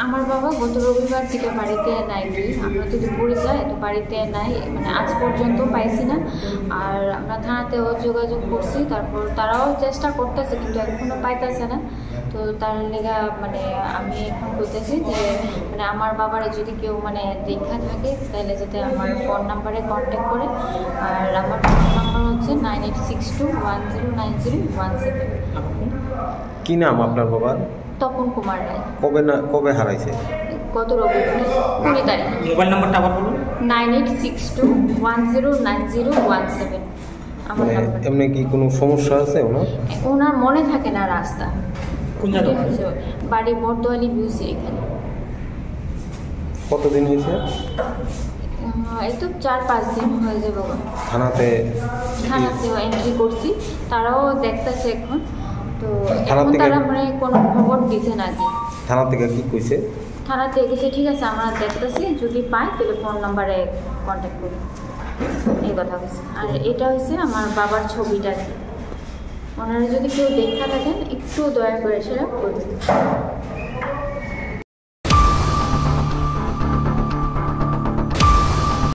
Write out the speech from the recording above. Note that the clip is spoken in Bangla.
আমার বাবা গত রবিবার থেকে বাড়িতে নাই কি, আমরা তো দুপুরে যাই তো বাড়িতে নাই, মানে আজ পর্যন্ত পাইছি না। আর আমরা থানাতেও যোগাযোগ করছি, তারপর তারাও চেষ্টা করতেছে কিন্তু এখনও পাইতেছে না। তো তার লেগা মানে আমি এখন বলতেছি যে মানে আমার বাবারে যদি কেউ মানে দেখা থাকে তাহলে যাতে আমার ফোন নাম্বারে কন্ট্যাক্ট করে। আর আমার ফোন নাম্বার হচ্ছে 9862109017। কি নাম আপনার বাবার? তপন কুমার রায়। কবে হারাইছে? গত রবিবার 20 তারিখ। মোবাইল নাম্বারটা আবার বলুন। 9862109017 আমার নাম্বার। এমনি কি কোনো সমস্যা আছে ওনার? ওনার মনে থাকে না রাস্তা। কোন জায়গা? বাড়ি বর্দোয়ালি বিউসি এখানে। কতদিন হয়েছে? এই তো 4-5 দিন হয়ে যাবে। থানাতেও এন্ট্রি করছি, তারাও দেখতেছে এখন। তো থানা এখন থেকে তারা মানে কোনো খবর দিছে না কি? থানা থেকে কি কইছে? থানা থেকে গেছে ঠিক আছে আমরা দেখতেছি, যদি পাই তাহলে ফোন নাম্বারে কন্ট্যাক্ট করি, এই কথা বলছে। আর এটা হচ্ছে আমার বাবার ছবিটা, ওনারা যদি কেউ দেখা থাকেন একটু দয়া করে সেটা করবেন।